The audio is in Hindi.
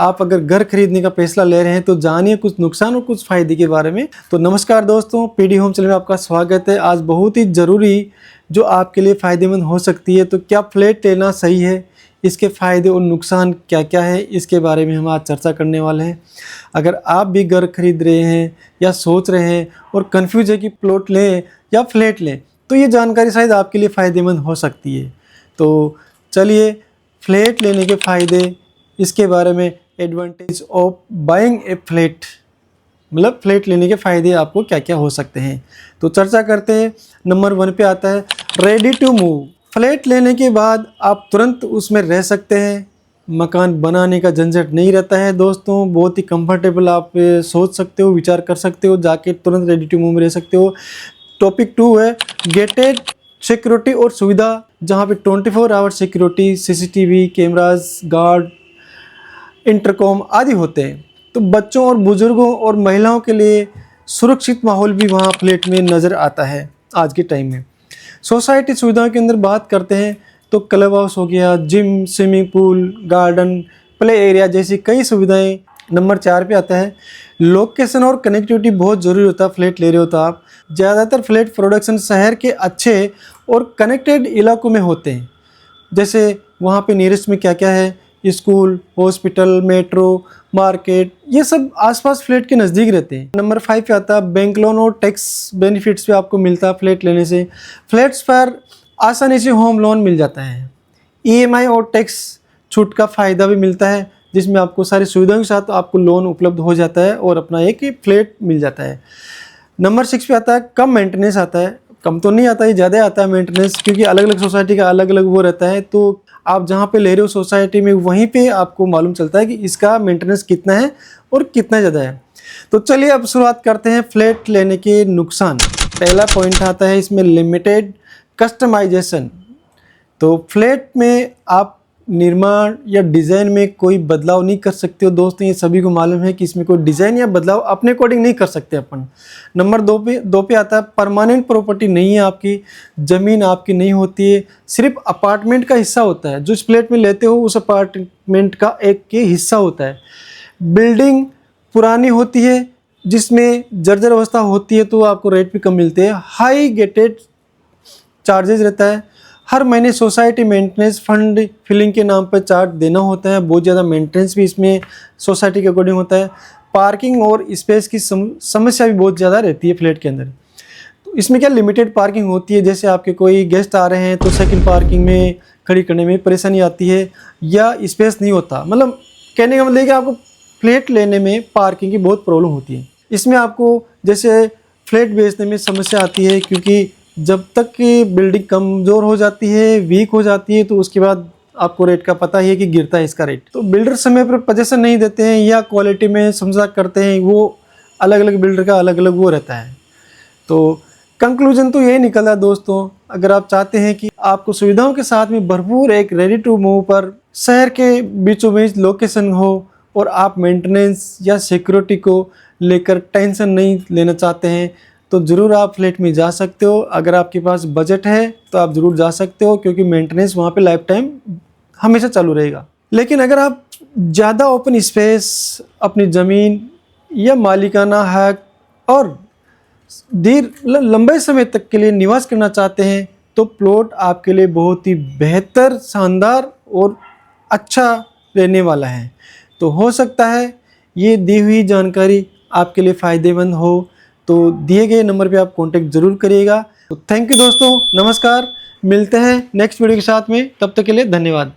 आप अगर घर खरीदने का फैसला ले रहे हैं तो जानिए कुछ नुकसान और कुछ फ़ायदे के बारे में। तो नमस्कार दोस्तों, पीडी होम चैनल में आपका स्वागत है। आज बहुत ही ज़रूरी जो आपके लिए फ़ायदेमंद हो सकती है, तो क्या फ्लैट लेना सही है, इसके फ़ायदे और नुकसान क्या क्या है, इसके बारे में हम आज चर्चा करने वाले हैं। अगर आप भी घर खरीद रहे हैं या सोच रहे हैं और कन्फ्यूज है कि प्लॉट लें या फ्लैट लें, तो ये जानकारी शायद आपके लिए फ़ायदेमंद हो सकती है। तो चलिए फ्लैट लेने के फ़ायदे, इसके बारे में advantage of buying A flat, मतलब फ्लैट लेने के फ़ायदे आपको क्या क्या हो सकते हैं, तो चर्चा करते हैं। नंबर 1 पे आता है रेडी टू मूव। फ्लैट लेने के बाद आप तुरंत उसमें रह सकते हैं, मकान बनाने का झंझट नहीं रहता है दोस्तों। बहुत ही कंफर्टेबल आप सोच सकते हो, विचार कर सकते हो, जाके तुरंत रेडी टू मूव में रह सकते हो। टॉपिक 2 है गेटेड सिक्योरिटी और सुविधा, जहाँ पे 24 hour security, CCTV cameras, guard, intercom आदि होते हैं। तो बच्चों और बुजुर्गों और महिलाओं के लिए सुरक्षित माहौल भी वहाँ फ्लैट में नज़र आता है आज के टाइम में। सोसाइटी सुविधाओं के अंदर बात करते हैं तो क्लब हाउस हो गया, gym, swimming pool, garden, play area जैसी कई सुविधाएं। नंबर 4 पे आता है लोकेशन और कनेक्टिविटी बहुत ज़रूरी होता है फ्लैट ले रहे हो तो आप। ज़्यादातर फ्लैट प्रोडक्शन शहर के अच्छे और कनेक्टेड इलाकों में होते हैं, जैसे वहाँ पे नियरेस्ट में क्या क्या है, स्कूल, हॉस्पिटल, मेट्रो, मार्केट, ये सब आसपास फ्लैट के नज़दीक रहते हैं। नंबर 5 पे आता है बैंक लोन और टैक्स बेनिफिट्स पे आपको मिलता है फ्लैट लेने से। फ्लैट्स पर आसानी से होम लोन मिल जाता है, ईएमआई और टैक्स छूट का फ़ायदा भी मिलता है, जिसमें आपको सारी सुविधाओं के साथ आपको लोन उपलब्ध हो जाता है और अपना एक फ्लैट मिल जाता है। नंबर 6 पे आता है कम मेंटेनेंस आता है। कम तो नहीं आता है, ज़्यादा आता है मेंटेनेंस, क्योंकि अलग अलग सोसाइटी का अलग अलग वो रहता है। तो आप जहाँ पे ले रहे हो सोसाइटी में, वहीं पे आपको मालूम चलता है कि इसका मेंटेनेंस कितना है और कितना ज़्यादा है। तो चलिए अब शुरुआत करते हैं फ्लैट लेने के नुकसान। पहला पॉइंट आता है इसमें लिमिटेड कस्टमाइजेशन। तो फ्लैट में आप निर्माण या डिज़ाइन में कोई बदलाव नहीं कर सकते हो दोस्तों, ये सभी को मालूम है कि इसमें कोई डिज़ाइन या बदलाव अपने अकॉर्डिंग नहीं कर सकते अपन। नंबर 2 पे आता है परमानेंट प्रॉपर्टी नहीं है आपकी, ज़मीन आपकी नहीं होती है, सिर्फ अपार्टमेंट का हिस्सा होता है। जो इस फ्लैट में लेते हो उस अपार्टमेंट का एक के हिस्सा होता है। बिल्डिंग पुरानी होती है, जिसमें जर्जर अवस्था होती है, तो आपको रेट भी कम मिलते हैं। हाई गेटेड चार्जेस रहता है, हर महीने सोसाइटी मेंटेनेंस फंड फिलिंग के नाम पर चार्ज देना होता है। बहुत ज़्यादा मेंटेनेंस भी इसमें सोसाइटी के अकॉर्डिंग होता है। पार्किंग और स्पेस की समस्या भी बहुत ज़्यादा रहती है फ्लैट के अंदर। तो इसमें क्या लिमिटेड पार्किंग होती है, जैसे आपके कोई गेस्ट आ रहे हैं तो सेकंड पार्किंग में खड़ी करने में परेशानी आती है, या स्पेस नहीं होता। मतलब कहने का मतलब है कि आपको फ्लैट लेने में पार्किंग की बहुत प्रॉब्लम होती है। इसमें आपको जैसे फ्लैट बेचने में समस्या आती है, क्योंकि जब तक कि बिल्डिंग कमज़ोर हो जाती है, वीक हो जाती है, तो उसके बाद आपको रेट का पता ही है कि गिरता है इसका रेट। तो बिल्डर समय पर पोजीशन नहीं देते हैं या क्वालिटी में समझा करते हैं, वो अलग अलग बिल्डर का अलग अलग वो रहता है। तो कंक्लूजन तो यही निकला दोस्तों, अगर आप चाहते हैं कि आपको सुविधाओं के साथ में भरपूर एक रेडी टू मूव पर शहर के बीचों बीच लोकेशन हो और आप मेंटेनेंस या सिक्योरिटी को लेकर टेंशन नहीं लेना चाहते हैं, तो ज़रूर आप फ्लैट में जा सकते हो। अगर आपके पास बजट है तो आप ज़रूर जा सकते हो, क्योंकि मेंटेनेंस वहाँ पे लाइफ टाइम हमेशा चालू रहेगा। लेकिन अगर आप ज़्यादा ओपन स्पेस, अपनी ज़मीन या मालिकाना हक और लंबे समय तक के लिए निवास करना चाहते हैं, तो प्लॉट आपके लिए बहुत ही बेहतर, शानदार और अच्छा रहने वाला है। तो हो सकता है ये दी हुई जानकारी आपके लिए फ़ायदेमंद हो, तो दिए गए नंबर पे आप कांटेक्ट ज़रूर करिएगा। तो थैंक यू दोस्तों, नमस्कार, मिलते हैं नेक्स्ट वीडियो के साथ में, तब तक के लिए धन्यवाद।